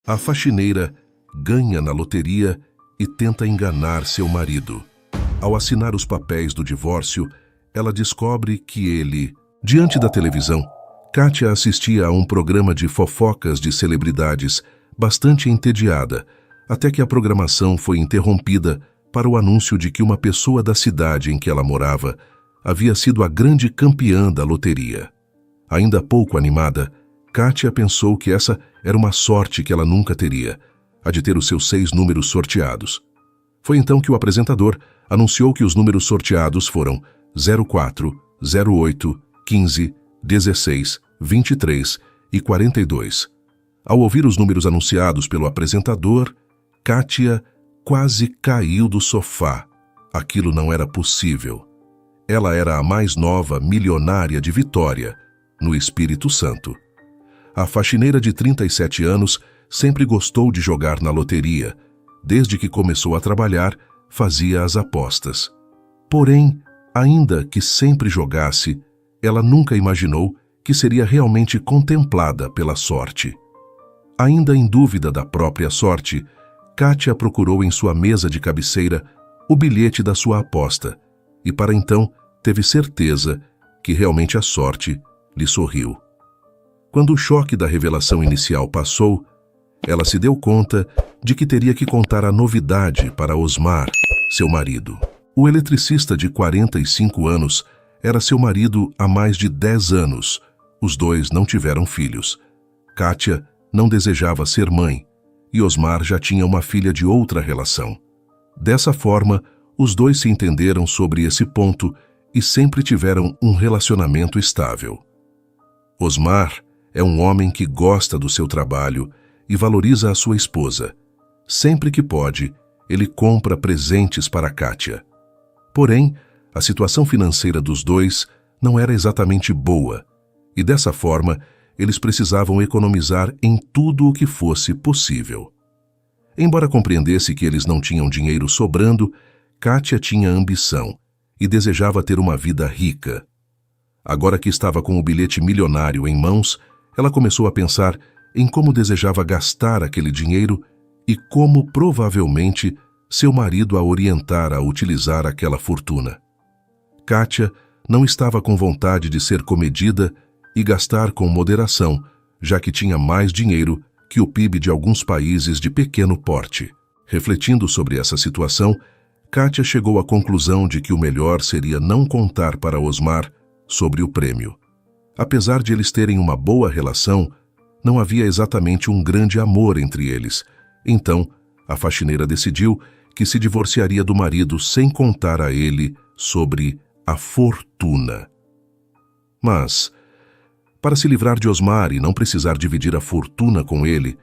A faxineira ganha na loteria e tenta enganar seu marido. Ao assinar os papéis do divórcio, ela descobre que ele... Diante da televisão, Kátia assistia a um programa de fofocas de celebridades, bastante entediada, até que a programação foi interrompida para o anúncio de que uma pessoa da cidade em que ela morava havia sido a grande campeã da loteria. Ainda pouco animada, Kátia pensou que essa era uma sorte que ela nunca teria, a de ter os seus 6 números sorteados. Foi então que o apresentador anunciou que os números sorteados foram 04, 08, 15, 16, 23 e 42. Ao ouvir os números anunciados pelo apresentador, Kátia quase caiu do sofá. Aquilo não era possível. Ela era a mais nova milionária de Vitória, no Espírito Santo. A faxineira de 37 anos sempre gostou de jogar na loteria. Desde que começou a trabalhar, fazia as apostas. Porém, ainda que sempre jogasse, ela nunca imaginou que seria realmente contemplada pela sorte. Ainda em dúvida da própria sorte, Kátia procurou em sua mesa de cabeceira o bilhete da sua aposta e, para então, teve certeza que realmente a sorte lhe sorriu. Quando o choque da revelação inicial passou, ela se deu conta de que teria que contar a novidade para Osmar, seu marido. O eletricista de 45 anos era seu marido há mais de 10 anos. Os dois não tiveram filhos. Kátia não desejava ser mãe e Osmar já tinha uma filha de outra relação. Dessa forma, os dois se entenderam sobre esse ponto e sempre tiveram um relacionamento estável. Osmar é um homem que gosta do seu trabalho e valoriza a sua esposa. Sempre que pode, ele compra presentes para Kátia. Porém, a situação financeira dos dois não era exatamente boa, e dessa forma, eles precisavam economizar em tudo o que fosse possível. Embora compreendesse que eles não tinham dinheiro sobrando, Kátia tinha ambição e desejava ter uma vida rica. Agora que estava com o bilhete milionário em mãos, ela começou a pensar em como desejava gastar aquele dinheiro e como provavelmente seu marido a orientar a utilizar aquela fortuna. Kátia não estava com vontade de ser comedida e gastar com moderação, já que tinha mais dinheiro que o PIB de alguns países de pequeno porte. Refletindo sobre essa situação, Kátia chegou à conclusão de que o melhor seria não contar para Osmar sobre o prêmio. Apesar de eles terem uma boa relação, não havia exatamente um grande amor entre eles. Então, a faxineira decidiu que se divorciaria do marido sem contar a ele sobre a fortuna. Mas, para se livrar de Osmar e não precisar dividir a fortuna com ele,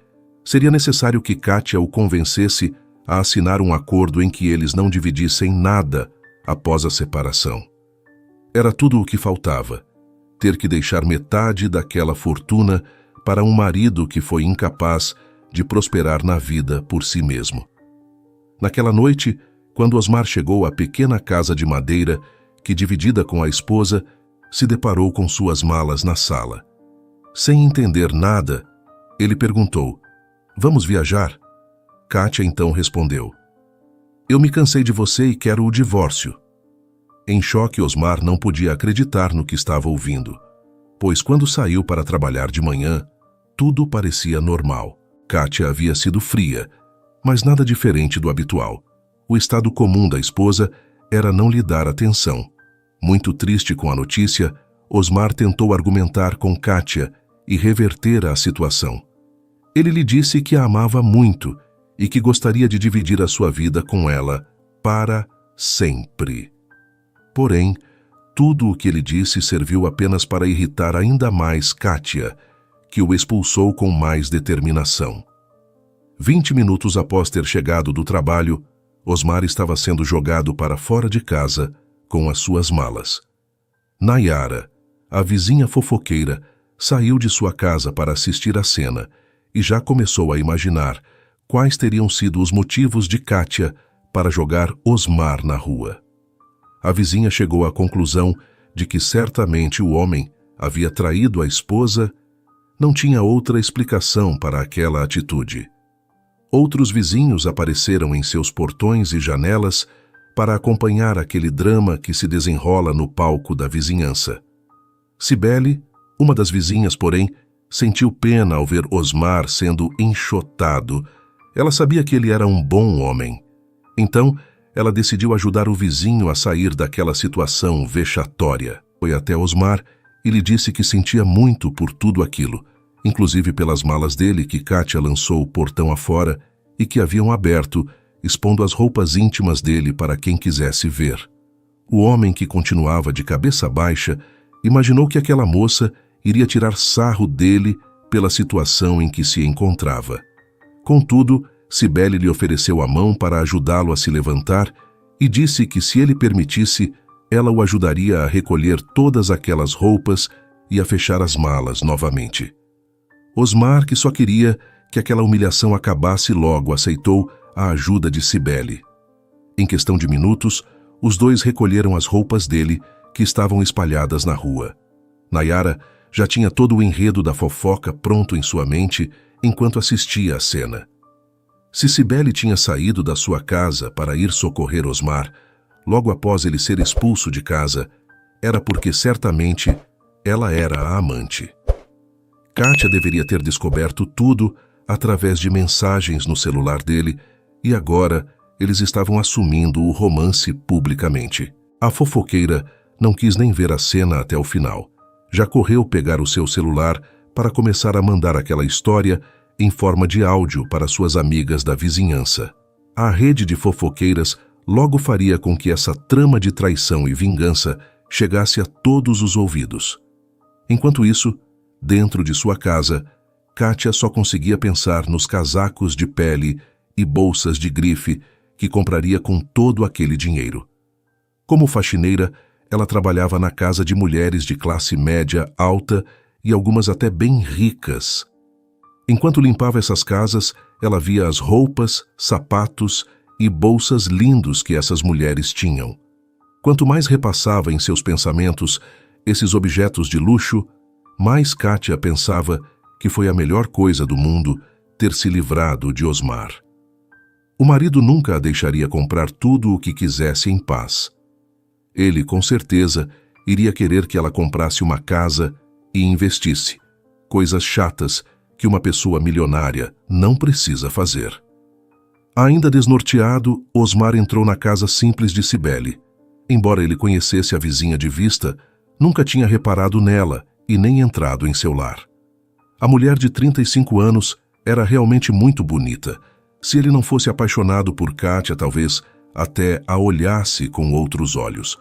seria necessário que Kátia o convencesse a assinar um acordo em que eles não dividissem nada após a separação. Era tudo o que faltava, ter que deixar metade daquela fortuna para um marido que foi incapaz de prosperar na vida por si mesmo. Naquela noite, quando Osmar chegou à pequena casa de madeira que, dividida com a esposa, se deparou com suas malas na sala. Sem entender nada, ele perguntou: "Vamos viajar?" Kátia então respondeu: "Eu me cansei de você e quero o divórcio." Em choque, Osmar não podia acreditar no que estava ouvindo, pois quando saiu para trabalhar de manhã, tudo parecia normal. Kátia havia sido fria, mas nada diferente do habitual. O estado comum da esposa era não lhe dar atenção. Muito triste com a notícia, Osmar tentou argumentar com Kátia e reverter a situação. Ele lhe disse que a amava muito e que gostaria de dividir a sua vida com ela para sempre. Porém, tudo o que ele disse serviu apenas para irritar ainda mais Kátia, que o expulsou com mais determinação. 20 minutos após ter chegado do trabalho, Osmar estava sendo jogado para fora de casa com as suas malas. Nayara, a vizinha fofoqueira, saiu de sua casa para assistir à cena e já começou a imaginar quais teriam sido os motivos de Kátia para jogar Osmar na rua. A vizinha chegou à conclusão de que certamente o homem havia traído a esposa. Não tinha outra explicação para aquela atitude. Outros vizinhos apareceram em seus portões e janelas para acompanhar aquele drama que se desenrola no palco da vizinhança. Cibele, uma das vizinhas, porém, sentiu pena ao ver Osmar sendo enxotado. Ela sabia que ele era um bom homem. Então, ela decidiu ajudar o vizinho a sair daquela situação vexatória. Foi até Osmar e lhe disse que sentia muito por tudo aquilo, inclusive pelas malas dele que Kátia lançou o portão afora e que haviam aberto, expondo as roupas íntimas dele para quem quisesse ver. O homem, que continuava de cabeça baixa, imaginou que aquela moça iria tirar sarro dele pela situação em que se encontrava. Contudo, Cibele lhe ofereceu a mão para ajudá-lo a se levantar e disse que, se ele permitisse, ela o ajudaria a recolher todas aquelas roupas e a fechar as malas novamente. Osmar, que só queria que aquela humilhação acabasse logo, aceitou a ajuda de Cibele. Em questão de minutos, os dois recolheram as roupas dele, que estavam espalhadas na rua. Nayara já tinha todo o enredo da fofoca pronto em sua mente enquanto assistia à cena. Se Cibele tinha saído da sua casa para ir socorrer Osmar, logo após ele ser expulso de casa, era porque certamente ela era a amante. Kátia deveria ter descoberto tudo através de mensagens no celular dele e agora eles estavam assumindo o romance publicamente. A fofoqueira não quis nem ver a cena até o final. Já correu pegar o seu celular para começar a mandar aquela história em forma de áudio para suas amigas da vizinhança. A rede de fofoqueiras logo faria com que essa trama de traição e vingança chegasse a todos os ouvidos. Enquanto isso, dentro de sua casa, Kátia só conseguia pensar nos casacos de pele e bolsas de grife que compraria com todo aquele dinheiro. Como faxineira, ela trabalhava na casa de mulheres de classe média alta e algumas até bem ricas. Enquanto limpava essas casas, ela via as roupas, sapatos e bolsas lindos que essas mulheres tinham. Quanto mais repassava em seus pensamentos esses objetos de luxo, mais Kátia pensava que foi a melhor coisa do mundo ter se livrado de Osmar. O marido nunca a deixaria comprar tudo o que quisesse em paz. Ele, com certeza, iria querer que ela comprasse uma casa e investisse, coisas chatas que uma pessoa milionária não precisa fazer. Ainda desnorteado, Osmar entrou na casa simples de Cibele. Embora ele conhecesse a vizinha de vista, nunca tinha reparado nela e nem entrado em seu lar. A mulher de 35 anos era realmente muito bonita. Se ele não fosse apaixonado por Kátia, talvez até a olhasse com outros olhos.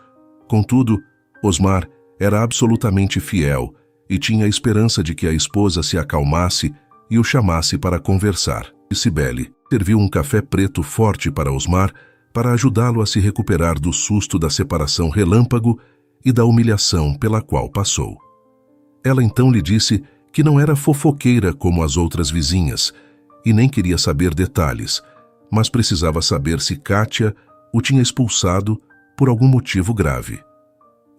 Contudo, Osmar era absolutamente fiel e tinha a esperança de que a esposa se acalmasse e o chamasse para conversar. Cibele serviu um café preto forte para Osmar para ajudá-lo a se recuperar do susto da separação relâmpago e da humilhação pela qual passou. Ela então lhe disse que não era fofoqueira como as outras vizinhas e nem queria saber detalhes, mas precisava saber se Kátia o tinha expulsado por algum motivo grave.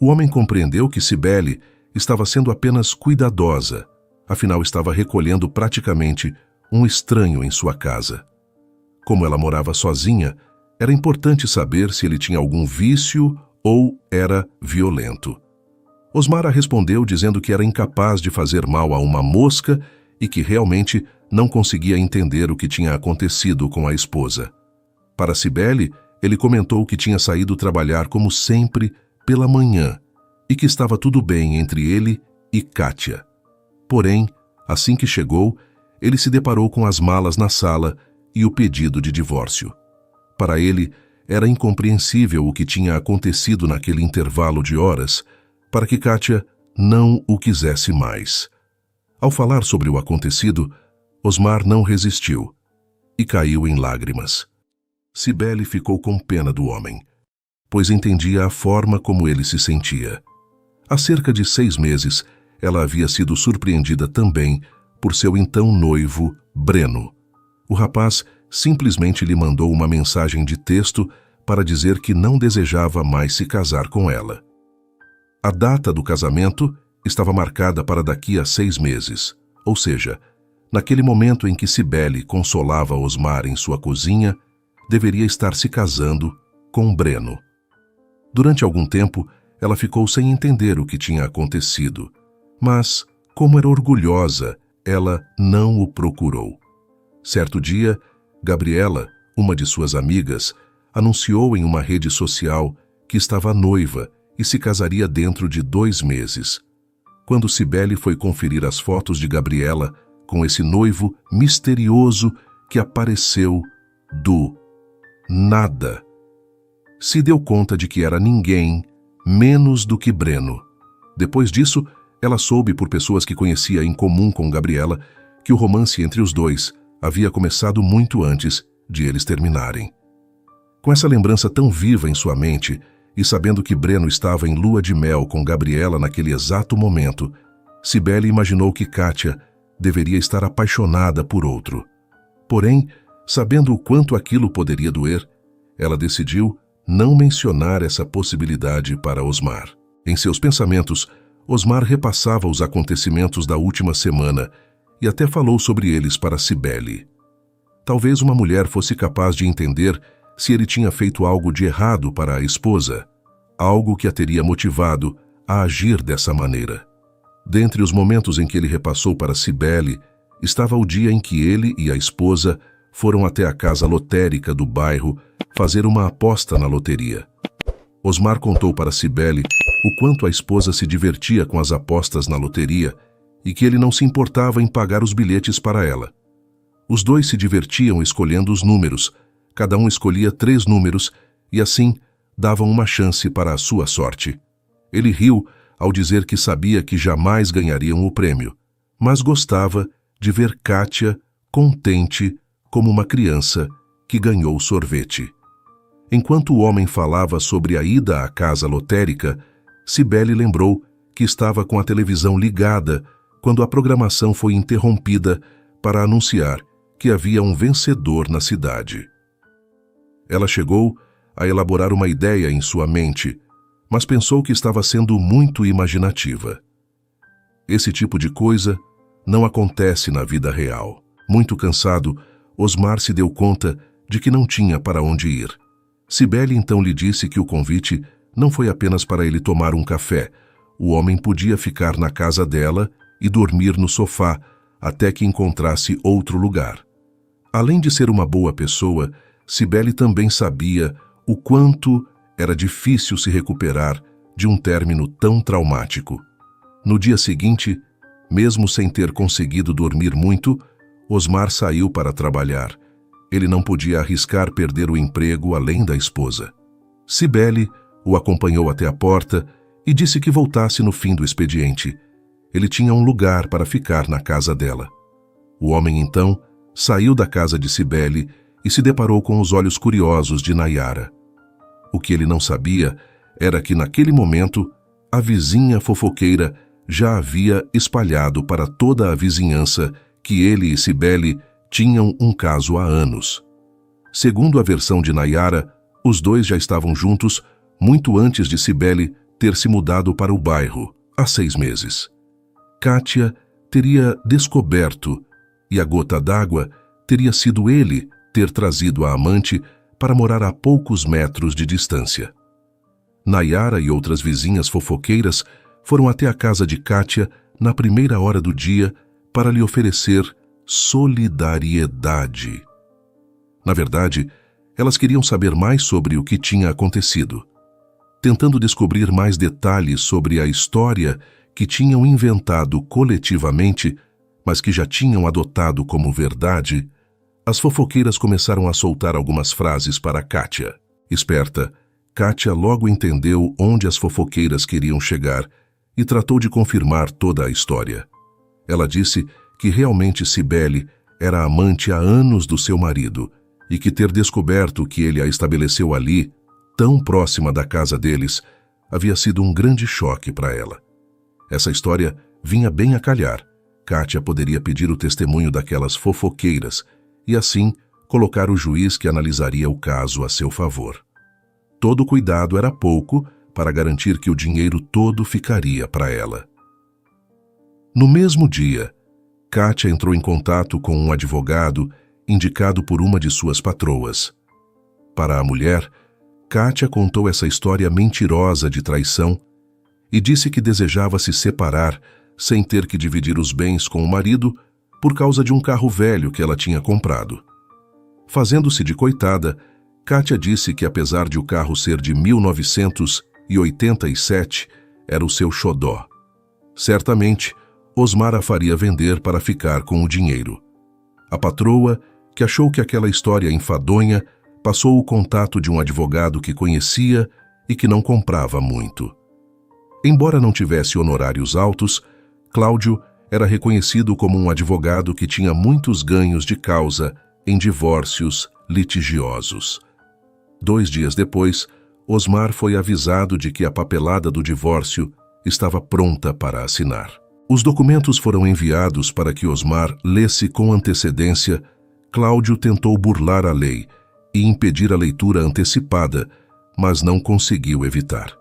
O homem compreendeu que Cibele estava sendo apenas cuidadosa, afinal estava recolhendo praticamente um estranho em sua casa. Como ela morava sozinha, era importante saber se ele tinha algum vício ou era violento. Osmar respondeu dizendo que era incapaz de fazer mal a uma mosca e que realmente não conseguia entender o que tinha acontecido com a esposa. Para Cibele, ele comentou que tinha saído trabalhar como sempre pela manhã e que estava tudo bem entre ele e Kátia. Porém, assim que chegou, ele se deparou com as malas na sala e o pedido de divórcio. Para ele, era incompreensível o que tinha acontecido naquele intervalo de horas para que Kátia não o quisesse mais. Ao falar sobre o acontecido, Osmar não resistiu e caiu em lágrimas. Cibele ficou com pena do homem, pois entendia a forma como ele se sentia. Há cerca de 6 meses, ela havia sido surpreendida também por seu então noivo, Breno. O rapaz simplesmente lhe mandou uma mensagem de texto para dizer que não desejava mais se casar com ela. A data do casamento estava marcada para daqui a 6 meses, ou seja, naquele momento em que Cibele consolava Osmar em sua cozinha, deveria estar se casando com Breno. Durante algum tempo, ela ficou sem entender o que tinha acontecido, mas, como era orgulhosa, ela não o procurou. Certo dia, Gabriela, uma de suas amigas, anunciou em uma rede social que estava noiva e se casaria dentro de 2 meses. Quando Cibele foi conferir as fotos de Gabriela com esse noivo misterioso que apareceu do nada, se deu conta de que era ninguém menos do que Breno. Depois disso, ela soube por pessoas que conhecia em comum com Gabriela que o romance entre os dois havia começado muito antes de eles terminarem. Com essa lembrança tão viva em sua mente, e sabendo que Breno estava em lua de mel com Gabriela naquele exato momento, Cibele imaginou que Kátia deveria estar apaixonada por outro. Porém, sabendo o quanto aquilo poderia doer, ela decidiu não mencionar essa possibilidade para Osmar. Em seus pensamentos, Osmar repassava os acontecimentos da última semana e até falou sobre eles para Cibele. Talvez uma mulher fosse capaz de entender se ele tinha feito algo de errado para a esposa, algo que a teria motivado a agir dessa maneira. Dentre os momentos em que ele repassou para Cibele, estava o dia em que ele e a esposa foram até a casa lotérica do bairro fazer uma aposta na loteria. Osmar contou para Cibele o quanto a esposa se divertia com as apostas na loteria e que ele não se importava em pagar os bilhetes para ela. Os dois se divertiam escolhendo os números. Cada um escolhia 3 números e, assim, davam uma chance para a sua sorte. Ele riu ao dizer que sabia que jamais ganhariam o prêmio, mas gostava de ver Kátia contente como uma criança que ganhou sorvete. Enquanto o homem falava sobre a ida à casa lotérica, Cibele lembrou que estava com a televisão ligada quando a programação foi interrompida para anunciar que havia um vencedor na cidade. Ela chegou a elaborar uma ideia em sua mente, mas pensou que estava sendo muito imaginativa. Esse tipo de coisa não acontece na vida real. Muito cansado, Osmar se deu conta de que não tinha para onde ir. Cibele então lhe disse que o convite não foi apenas para ele tomar um café. O homem podia ficar na casa dela e dormir no sofá até que encontrasse outro lugar. Além de ser uma boa pessoa, Cibele também sabia o quanto era difícil se recuperar de um término tão traumático. No dia seguinte, mesmo sem ter conseguido dormir muito, Osmar saiu para trabalhar. Ele não podia arriscar perder o emprego além da esposa. Cibele o acompanhou até a porta e disse que voltasse no fim do expediente. Ele tinha um lugar para ficar na casa dela. O homem, então, saiu da casa de Cibele e se deparou com os olhos curiosos de Nayara. O que ele não sabia era que, naquele momento, a vizinha fofoqueira já havia espalhado para toda a vizinhança que ele e Cibele tinham um caso há anos. Segundo a versão de Nayara, os dois já estavam juntos muito antes de Cibele ter se mudado para o bairro, há 6 meses. Kátia teria descoberto, e a gota d'água teria sido ele ter trazido a amante para morar a poucos metros de distância. Nayara e outras vizinhas fofoqueiras foram até a casa de Kátia na primeira hora do dia para lhe oferecer solidariedade. Na verdade, elas queriam saber mais sobre o que tinha acontecido. Tentando descobrir mais detalhes sobre a história que tinham inventado coletivamente, mas que já tinham adotado como verdade, as fofoqueiras começaram a soltar algumas frases para Kátia. Esperta, Kátia logo entendeu onde as fofoqueiras queriam chegar e tratou de confirmar toda a história. Ela disse que realmente Cibele era amante há anos do seu marido e que ter descoberto que ele a estabeleceu ali, tão próxima da casa deles, havia sido um grande choque para ela. Essa história vinha bem a calhar. Kátia poderia pedir o testemunho daquelas fofoqueiras e, assim, colocar o juiz que analisaria o caso a seu favor. Todo cuidado era pouco para garantir que o dinheiro todo ficaria para ela. No mesmo dia, Kátia entrou em contato com um advogado indicado por uma de suas patroas. Para a mulher, Kátia contou essa história mentirosa de traição e disse que desejava se separar sem ter que dividir os bens com o marido por causa de um carro velho que ela tinha comprado. Fazendo-se de coitada, Kátia disse que apesar de o carro ser de 1987, era o seu xodó. Certamente, Osmar a faria vender para ficar com o dinheiro. A patroa, que achou que aquela história enfadonha, passou o contato de um advogado que conhecia e que não comprava muito. Embora não tivesse honorários altos, Cláudio era reconhecido como um advogado que tinha muitos ganhos de causa em divórcios litigiosos. 2 dias depois, Osmar foi avisado de que a papelada do divórcio estava pronta para assinar. Os documentos foram enviados para que Osmar lesse com antecedência. Cláudio tentou burlar a lei e impedir a leitura antecipada, mas não conseguiu evitar.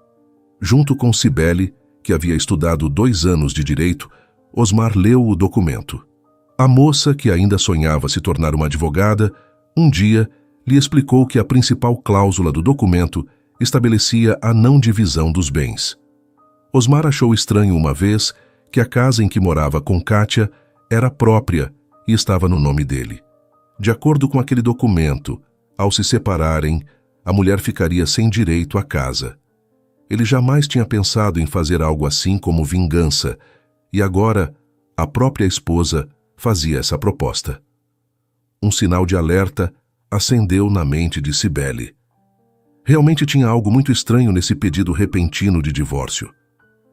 Junto com Cibele, que havia estudado 2 anos de direito, Osmar leu o documento. A moça, que ainda sonhava se tornar uma advogada, um dia lhe explicou que a principal cláusula do documento estabelecia a não divisão dos bens. Osmar achou estranho uma vez que a casa em que morava com Kátia era própria e estava no nome dele. De acordo com aquele documento, ao se separarem, a mulher ficaria sem direito à casa. Ele jamais tinha pensado em fazer algo assim como vingança, e agora a própria esposa fazia essa proposta. Um sinal de alerta acendeu na mente de Cibele. Realmente tinha algo muito estranho nesse pedido repentino de divórcio.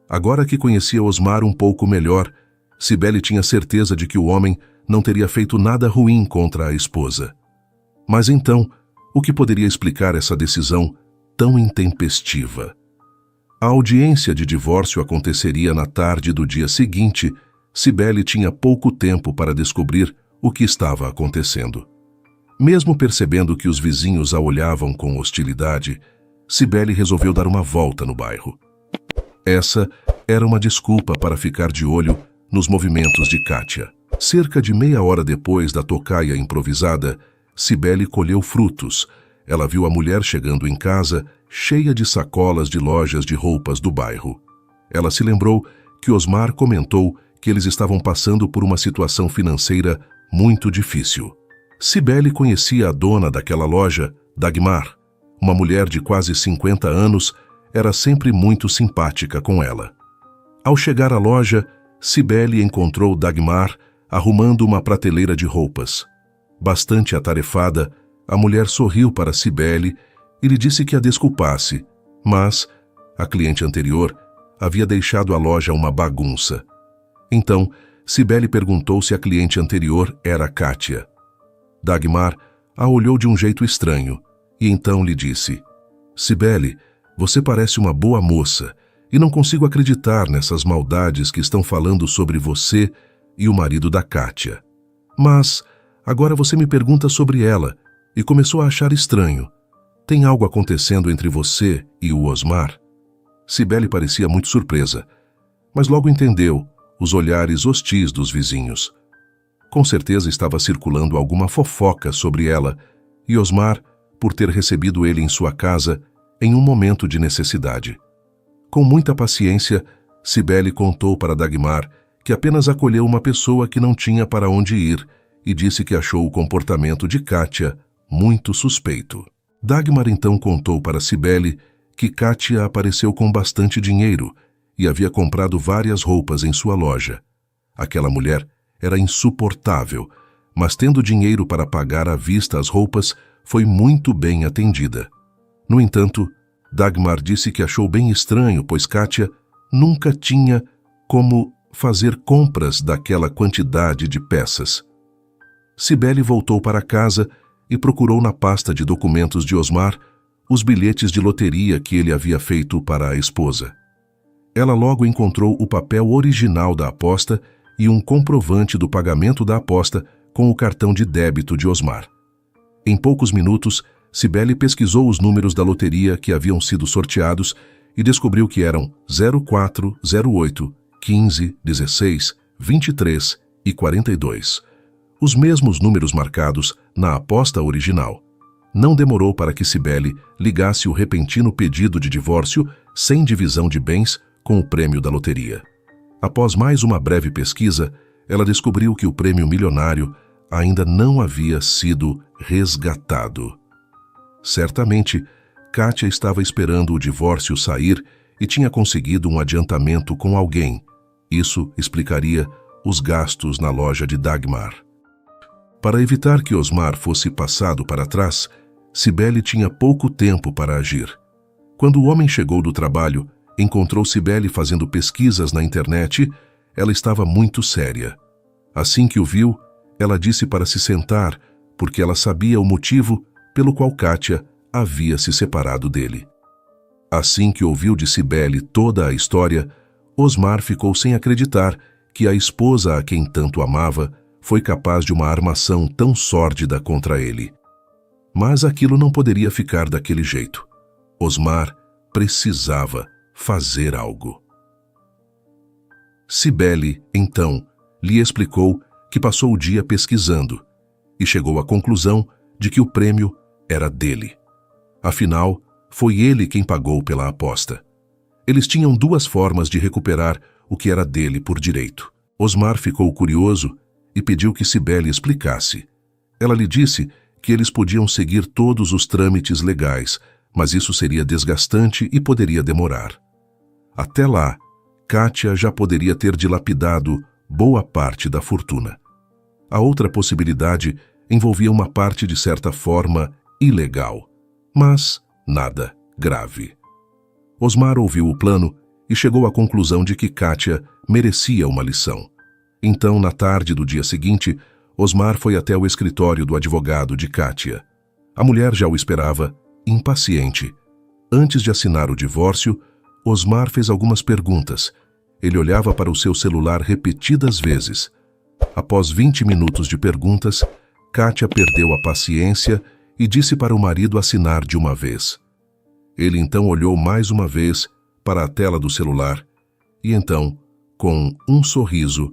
Agora que conhecia Osmar um pouco melhor, Cibele tinha certeza de que o homem não teria feito nada ruim contra a esposa. Mas então, o que poderia explicar essa decisão tão intempestiva? A audiência de divórcio aconteceria na tarde do dia seguinte. Cibele tinha pouco tempo para descobrir o que estava acontecendo. Mesmo percebendo que os vizinhos a olhavam com hostilidade, Cibele resolveu dar uma volta no bairro. Essa era uma desculpa para ficar de olho nos movimentos de Kátia. Cerca de meia hora depois da tocaia improvisada, Cibele colheu frutos. Ela viu a mulher chegando em casa, cheia de sacolas de lojas de roupas do bairro. Ela se lembrou que Osmar comentou que eles estavam passando por uma situação financeira muito difícil. Cibele conhecia a dona daquela loja, Dagmar. Uma mulher de quase 50 anos, era sempre muito simpática com ela. Ao chegar à loja, Cibele encontrou Dagmar arrumando uma prateleira de roupas. Bastante atarefada, a mulher sorriu para Cibele e lhe disse que a desculpasse, mas a cliente anterior havia deixado a loja uma bagunça. Então, Cibele perguntou se a cliente anterior era Kátia. Dagmar a olhou de um jeito estranho e então lhe disse: Cibele, você parece uma boa moça e não consigo acreditar nessas maldades que estão falando sobre você e o marido da Kátia. Mas agora você me pergunta sobre ela e começou a achar estranho. Tem algo acontecendo entre você e o Osmar? Cibele parecia muito surpresa, mas logo entendeu os olhares hostis dos vizinhos. Com certeza estava circulando alguma fofoca sobre ela e Osmar por ter recebido ele em sua casa em um momento de necessidade. Com muita paciência, Cibele contou para Dagmar que apenas acolheu uma pessoa que não tinha para onde ir e disse que achou o comportamento de Kátia muito suspeito. Dagmar então contou para Cibele que Kátia apareceu com bastante dinheiro e havia comprado várias roupas em sua loja. Aquela mulher era insuportável, mas tendo dinheiro para pagar à vista as roupas, foi muito bem atendida. No entanto, Dagmar disse que achou bem estranho, pois Kátia nunca tinha como fazer compras daquela quantidade de peças. Cibele voltou para casa e procurou na pasta de documentos de Osmar os bilhetes de loteria que ele havia feito para a esposa. Ela logo encontrou o papel original da aposta e um comprovante do pagamento da aposta com o cartão de débito de Osmar. Em poucos minutos, Cibele pesquisou os números da loteria que haviam sido sorteados e descobriu que eram 04, 08, 15, 16, 23 e 42. Os mesmos números marcados na aposta original. Não demorou para que Cibele ligasse o repentino pedido de divórcio sem divisão de bens com o prêmio da loteria. Após mais uma breve pesquisa, ela descobriu que o prêmio milionário ainda não havia sido resgatado. Certamente, Kátia estava esperando o divórcio sair e tinha conseguido um adiantamento com alguém. Isso explicaria os gastos na loja de Dagmar. Para evitar que Osmar fosse passado para trás, Cibele tinha pouco tempo para agir. Quando o homem chegou do trabalho, encontrou Cibele fazendo pesquisas na internet. Ela estava muito séria. Assim que o viu, ela disse para se sentar, porque ela sabia o motivo pelo qual Kátia havia se separado dele. Assim que ouviu de Cibele toda a história, Osmar ficou sem acreditar que a esposa a quem tanto amava foi capaz de uma armação tão sórdida contra ele. Mas aquilo não poderia ficar daquele jeito. Osmar precisava fazer algo. Cibele, então, lhe explicou que passou o dia pesquisando e chegou à conclusão de que o prêmio era dele. Afinal, foi ele quem pagou pela aposta. Eles tinham duas formas de recuperar o que era dele por direito. Osmar ficou curioso e pediu que Cibele explicasse. Ela lhe disse que eles podiam seguir todos os trâmites legais, mas isso seria desgastante e poderia demorar. Até lá, Kátia já poderia ter dilapidado boa parte da fortuna. A outra possibilidade envolvia uma parte de certa forma ilegal, mas nada grave. Osmar ouviu o plano e chegou à conclusão de que Kátia merecia uma lição. Então, na tarde do dia seguinte, Osmar foi até o escritório do advogado de Kátia. A mulher já o esperava, impaciente. Antes de assinar o divórcio, Osmar fez algumas perguntas. Ele olhava para o seu celular repetidas vezes. Após 20 minutos de perguntas, Kátia perdeu a paciência e disse para o marido assinar de uma vez. Ele então olhou mais uma vez para a tela do celular e então, com um sorriso,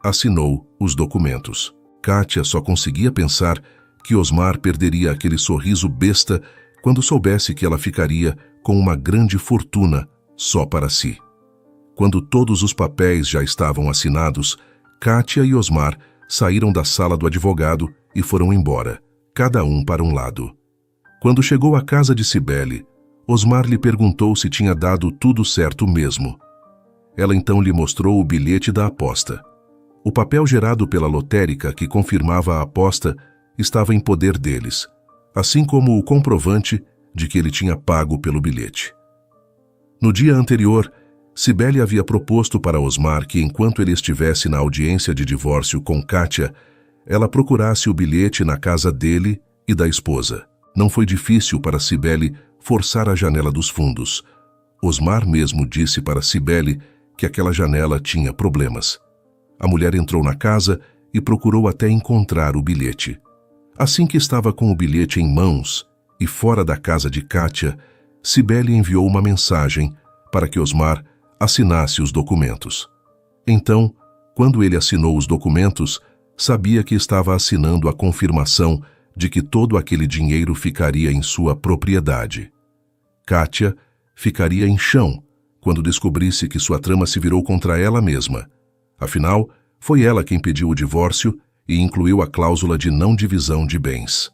assinou os documentos. Kátia só conseguia pensar que Osmar perderia aquele sorriso besta quando soubesse que ela ficaria com uma grande fortuna só para si. Quando todos os papéis já estavam assinados, Kátia e Osmar saíram da sala do advogado e foram embora, cada um para um lado. Quando chegou à casa de Cibele, Osmar lhe perguntou se tinha dado tudo certo mesmo. Ela então lhe mostrou o bilhete da aposta. O papel gerado pela lotérica que confirmava a aposta estava em poder deles, assim como o comprovante de que ele tinha pago pelo bilhete. No dia anterior, Cibele havia proposto para Osmar que, enquanto ele estivesse na audiência de divórcio com Kátia, ela procurasse o bilhete na casa dele e da esposa. Não foi difícil para Cibele forçar a janela dos fundos. Osmar mesmo disse para Cibele que aquela janela tinha problemas. A mulher entrou na casa e procurou até encontrar o bilhete. Assim que estava com o bilhete em mãos e fora da casa de Kátia, Cibele enviou uma mensagem para que Osmar assinasse os documentos. Então, quando ele assinou os documentos, sabia que estava assinando a confirmação de que todo aquele dinheiro ficaria em sua propriedade. Kátia ficaria em chão quando descobrisse que sua trama se virou contra ela mesma. Afinal, foi ela quem pediu o divórcio e incluiu a cláusula de não divisão de bens.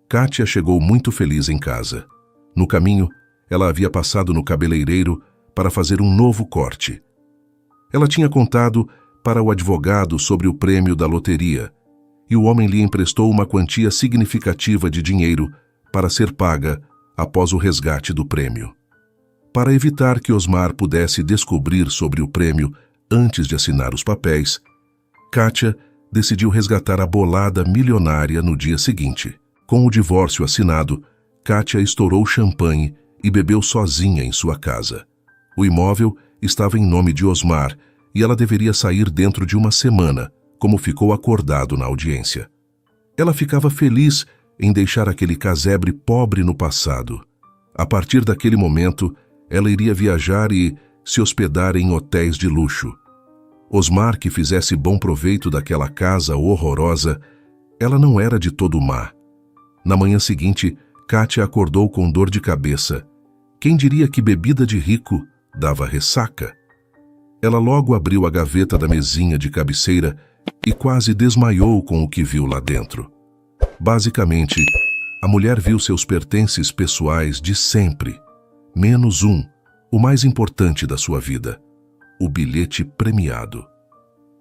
Kátia chegou muito feliz em casa. No caminho, ela havia passado no cabeleireiro para fazer um novo corte. Ela tinha contado para o advogado sobre o prêmio da loteria, e o homem lhe emprestou uma quantia significativa de dinheiro para ser paga após o resgate do prêmio. Para evitar que Osmar pudesse descobrir sobre o prêmio antes de assinar os papéis, Kátia decidiu resgatar a bolada milionária no dia seguinte. Com o divórcio assinado, Kátia estourou champanhe e bebeu sozinha em sua casa. O imóvel estava em nome de Osmar e ela deveria sair dentro de uma semana, como ficou acordado na audiência. Ela ficava feliz em deixar aquele casebre pobre no passado. A partir daquele momento, ela iria viajar e se hospedar em hotéis de luxo. Osmar que fizesse bom proveito daquela casa horrorosa, ela não era de todo má. Na manhã seguinte, Kátia acordou com dor de cabeça. Quem diria que bebida de rico dava ressaca? Ela logo abriu a gaveta da mesinha de cabeceira e quase desmaiou com o que viu lá dentro. Basicamente, a mulher viu seus pertences pessoais de sempre, menos um, o mais importante da sua vida, o bilhete premiado.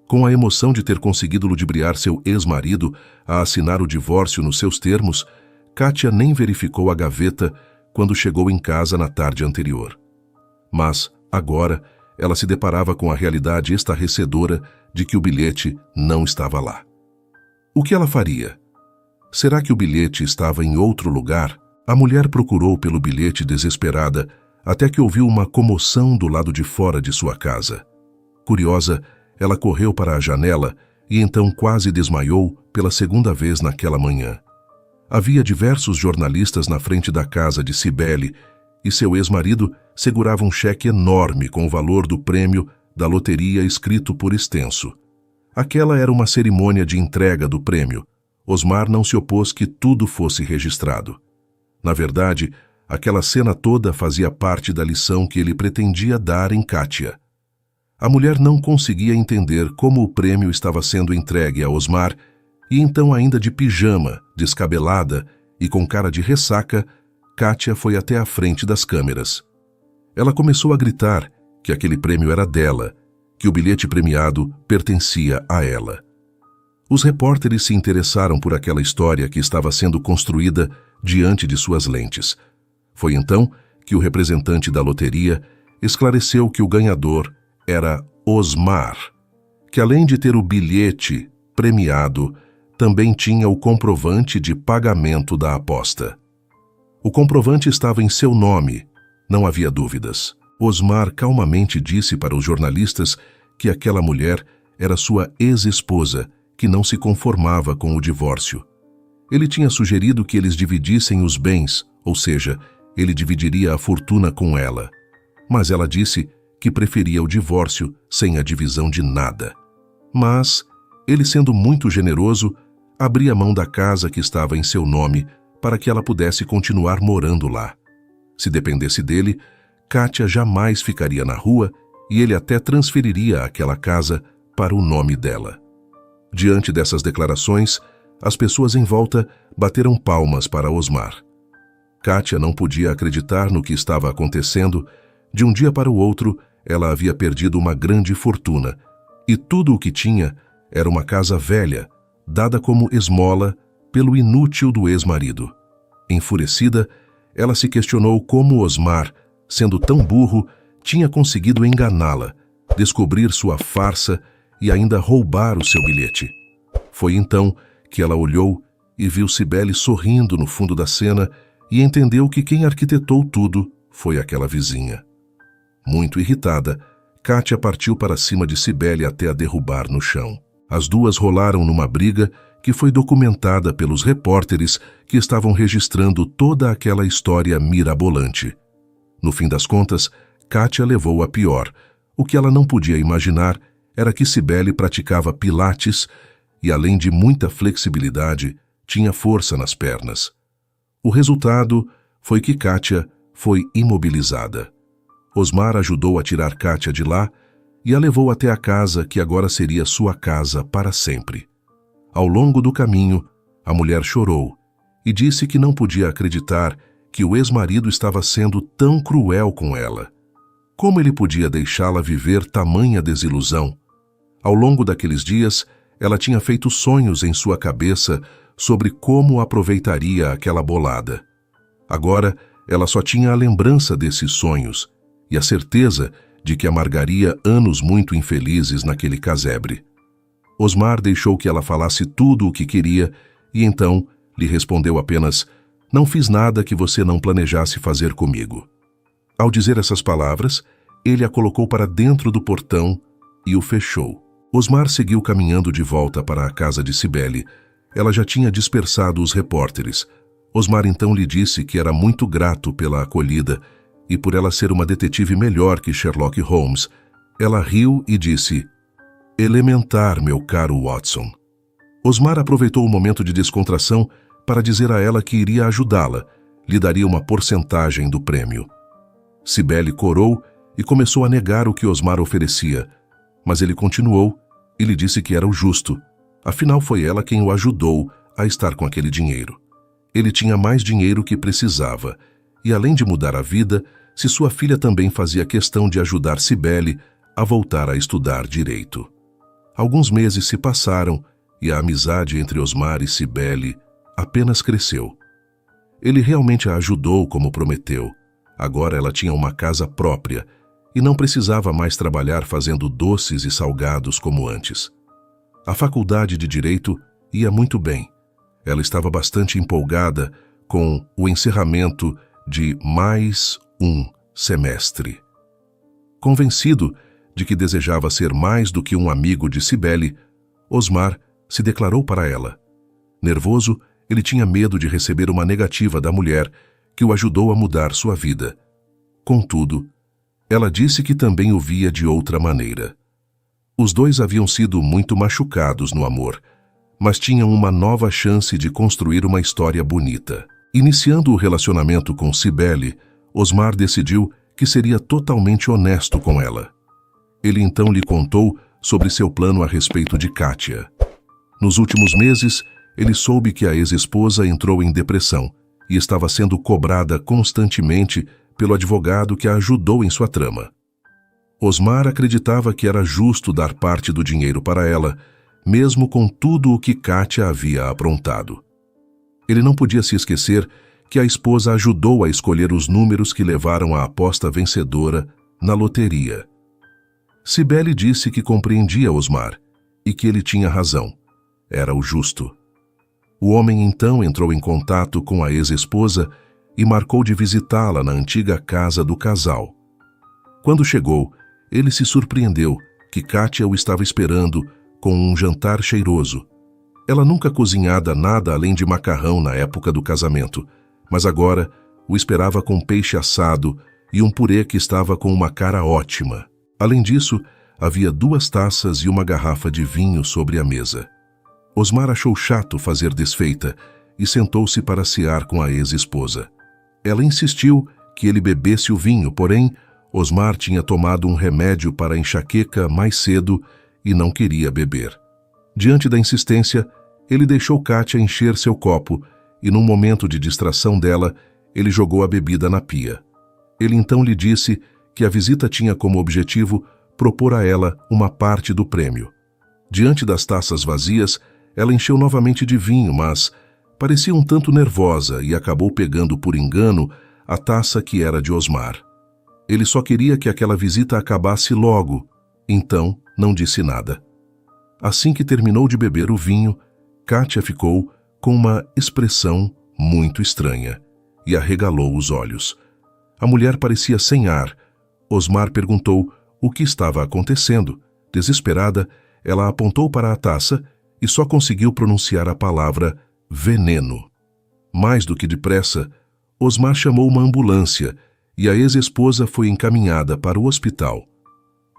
Com a emoção de ter conseguido ludibriar seu ex-marido a assinar o divórcio nos seus termos, Kátia nem verificou a gaveta quando chegou em casa na tarde anterior. Mas, agora, ela se deparava com a realidade estarrecedora de que o bilhete não estava lá. O que ela faria? Será que o bilhete estava em outro lugar? A mulher procurou pelo bilhete desesperada, até que ouviu uma comoção do lado de fora de sua casa. Curiosa, ela correu para a janela e então quase desmaiou pela segunda vez naquela manhã. Havia diversos jornalistas na frente da casa de Cibele e seu ex-marido segurava um cheque enorme com o valor do prêmio da loteria escrito por extenso. Aquela era uma cerimônia de entrega do prêmio. Osmar não se opôs que tudo fosse registrado. Na verdade, aquela cena toda fazia parte da lição que ele pretendia dar em Kátia. A mulher não conseguia entender como o prêmio estava sendo entregue a Osmar e então, ainda de pijama, descabelada e com cara de ressaca, Kátia foi até a frente das câmeras. Ela começou a gritar que aquele prêmio era dela, que o bilhete premiado pertencia a ela. Os repórteres se interessaram por aquela história que estava sendo construída diante de suas lentes. Foi então que o representante da loteria esclareceu que o ganhador era Osmar, que além de ter o bilhete premiado, também tinha o comprovante de pagamento da aposta. O comprovante estava em seu nome, não havia dúvidas. Osmar calmamente disse para os jornalistas que aquela mulher era sua ex-esposa, que não se conformava com o divórcio. Ele tinha sugerido que eles dividissem os bens, ou seja, ele dividiria a fortuna com ela. Mas ela disse que preferia o divórcio sem a divisão de nada. Mas, ele sendo muito generoso, abria mão da casa que estava em seu nome para que ela pudesse continuar morando lá. Se dependesse dele, Kátia jamais ficaria na rua e ele até transferiria aquela casa para o nome dela. Diante dessas declarações, as pessoas em volta bateram palmas para Osmar. Kátia não podia acreditar no que estava acontecendo. De um dia para o outro, ela havia perdido uma grande fortuna e tudo o que tinha era uma casa velha, dada como esmola pelo inútil do ex-marido. Enfurecida, ela se questionou como Osmar, sendo tão burro, tinha conseguido enganá-la, descobrir sua farsa e ainda roubar o seu bilhete. Foi então que ela olhou e viu Cibele sorrindo no fundo da cena e entendeu que quem arquitetou tudo foi aquela vizinha. Muito irritada, Kátia partiu para cima de Cibele até a derrubar no chão. As duas rolaram numa briga que foi documentada pelos repórteres que estavam registrando toda aquela história mirabolante. No fim das contas, Kátia levou a pior. O que ela não podia imaginar era que Cibele praticava pilates e, além de muita flexibilidade, tinha força nas pernas. O resultado foi que Kátia foi imobilizada. Osmar ajudou a tirar Kátia de lá e a levou até a casa que agora seria sua casa para sempre. Ao longo do caminho, a mulher chorou e disse que não podia acreditar que o ex-marido estava sendo tão cruel com ela. Como ele podia deixá-la viver tamanha desilusão? Ao longo daqueles dias, ela tinha feito sonhos em sua cabeça sobre como aproveitaria aquela bolada. Agora, ela só tinha a lembrança desses sonhos e a certeza de que amargaria anos muito infelizes naquele casebre. Osmar deixou que ela falasse tudo o que queria e então lhe respondeu apenas: "Não fiz nada que você não planejasse fazer comigo." Ao dizer essas palavras, ele a colocou para dentro do portão e o fechou. Osmar seguiu caminhando de volta para a casa de Cibele. Ela já tinha dispersado os repórteres. Osmar então lhe disse que era muito grato pela acolhida e por ela ser uma detetive melhor que Sherlock Holmes. Ela riu e disse: Elementar, meu caro Watson. Osmar aproveitou o momento de descontração para dizer a ela que iria ajudá-la, lhe daria uma porcentagem do prêmio. Cibele corou e começou a negar o que Osmar oferecia, mas ele continuou e lhe disse que era o justo. Afinal, foi ela quem o ajudou a estar com aquele dinheiro. Ele tinha mais dinheiro que precisava, e além de mudar a vida, se sua filha também fazia questão de ajudar Cibele a voltar a estudar direito. Alguns meses se passaram e a amizade entre Osmar e Cibele apenas cresceu. Ele realmente a ajudou como prometeu. Agora ela tinha uma casa própria e não precisava mais trabalhar fazendo doces e salgados como antes. A faculdade de Direito ia muito bem. Ela estava bastante empolgada com o encerramento de mais um semestre. Convencido de que desejava ser mais do que um amigo de Cibele, Osmar se declarou para ela. Nervoso, ele tinha medo de receber uma negativa da mulher que o ajudou a mudar sua vida. Contudo, ela disse que também o via de outra maneira. Os dois haviam sido muito machucados no amor, mas tinham uma nova chance de construir uma história bonita. Iniciando o relacionamento com Cibele, Osmar decidiu que seria totalmente honesto com ela. Ele então lhe contou sobre seu plano a respeito de Kátia. Nos últimos meses, ele soube que a ex-esposa entrou em depressão e estava sendo cobrada constantemente pelo advogado que a ajudou em sua trama. Osmar acreditava que era justo dar parte do dinheiro para ela, mesmo com tudo o que Kátia havia aprontado. Ele não podia se esquecer que a esposa ajudou a escolher os números que levaram à aposta vencedora na loteria. Cibele disse que compreendia Osmar e que ele tinha razão. Era o justo. O homem então entrou em contato com a ex-esposa e marcou de visitá-la na antiga casa do casal. Quando chegou, ele se surpreendeu que Kátia o estava esperando com um jantar cheiroso. Ela nunca cozinhara nada além de macarrão na época do casamento, mas agora o esperava com peixe assado e um purê que estava com uma cara ótima. Além disso, havia 2 taças e uma garrafa de vinho sobre a mesa. Osmar achou chato fazer desfeita e sentou-se para cear com a ex-esposa. Ela insistiu que ele bebesse o vinho, porém, Osmar tinha tomado um remédio para a enxaqueca mais cedo e não queria beber. Diante da insistência, ele deixou Kátia encher seu copo e, num momento de distração dela, ele jogou a bebida na pia. Ele então lhe disse que a visita tinha como objetivo propor a ela uma parte do prêmio. Diante das taças vazias, ela encheu novamente de vinho, mas parecia um tanto nervosa e acabou pegando por engano a taça que era de Osmar. Ele só queria que aquela visita acabasse logo, então não disse nada. Assim que terminou de beber o vinho, Kátia ficou com uma expressão muito estranha e arregalou os olhos. A mulher parecia sem ar. Osmar perguntou o que estava acontecendo. Desesperada, ela apontou para a taça e só conseguiu pronunciar a palavra veneno. Mais do que depressa, Osmar chamou uma ambulância e a ex-esposa foi encaminhada para o hospital.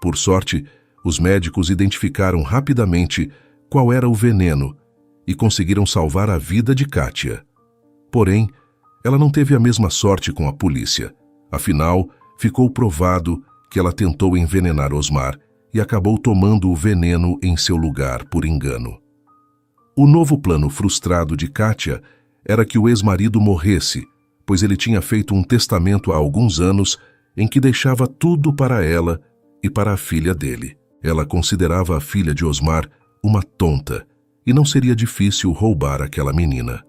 Por sorte, os médicos identificaram rapidamente qual era o veneno e conseguiram salvar a vida de Kátia. Porém, ela não teve a mesma sorte com a polícia. Afinal, ficou provado que ela tentou envenenar Osmar e acabou tomando o veneno em seu lugar por engano. O novo plano frustrado de Kátia era que o ex-marido morresse, pois ele tinha feito um testamento há alguns anos em que deixava tudo para ela e para a filha dele. Ela considerava a filha de Osmar uma tonta e não seria difícil roubar aquela menina.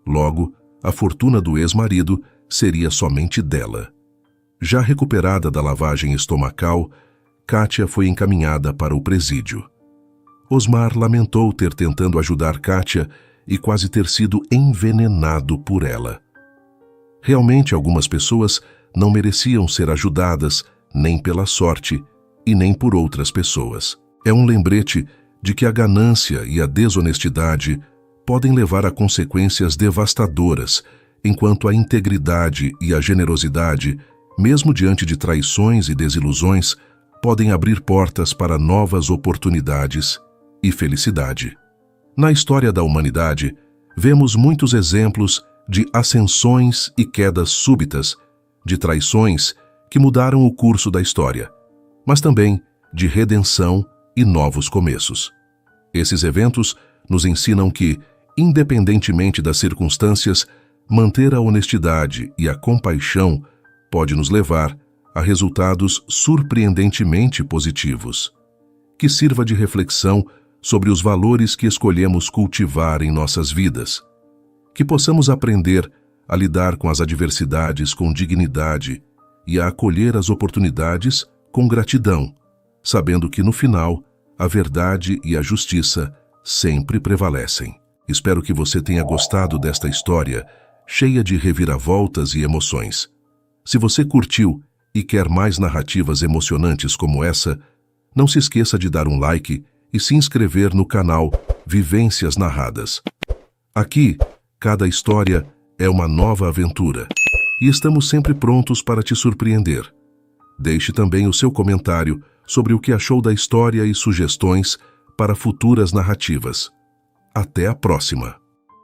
Logo, a fortuna do ex-marido seria somente dela. Já recuperada da lavagem estomacal, Kátia foi encaminhada para o presídio. Osmar lamentou ter tentado ajudar Kátia e quase ter sido envenenado por ela. Realmente, algumas pessoas não mereciam ser ajudadas nem pela sorte e nem por outras pessoas. É um lembrete de que a ganância e a desonestidade podem levar a consequências devastadoras, enquanto a integridade e a generosidade, mesmo diante de traições e desilusões, podem abrir portas para novas oportunidades e felicidade. Na história da humanidade, vemos muitos exemplos de ascensões e quedas súbitas, de traições que mudaram o curso da história, mas também de redenção e novos começos. Esses eventos nos ensinam que, independentemente das circunstâncias, manter a honestidade e a compaixão pode nos levar a resultados surpreendentemente positivos. Que sirva de reflexão sobre os valores que escolhemos cultivar em nossas vidas. Que possamos aprender a lidar com as adversidades com dignidade e a acolher as oportunidades com gratidão, sabendo que no final a verdade e a justiça sempre prevalecem. Espero que você tenha gostado desta história, cheia de reviravoltas e emoções. Se você curtiu e quer mais narrativas emocionantes como essa, não se esqueça de dar um like e se inscrever no canal Vivências Narradas. Aqui, cada história é uma nova aventura e estamos sempre prontos para te surpreender. Deixe também o seu comentário sobre o que achou da história e sugestões para futuras narrativas. Até a próxima!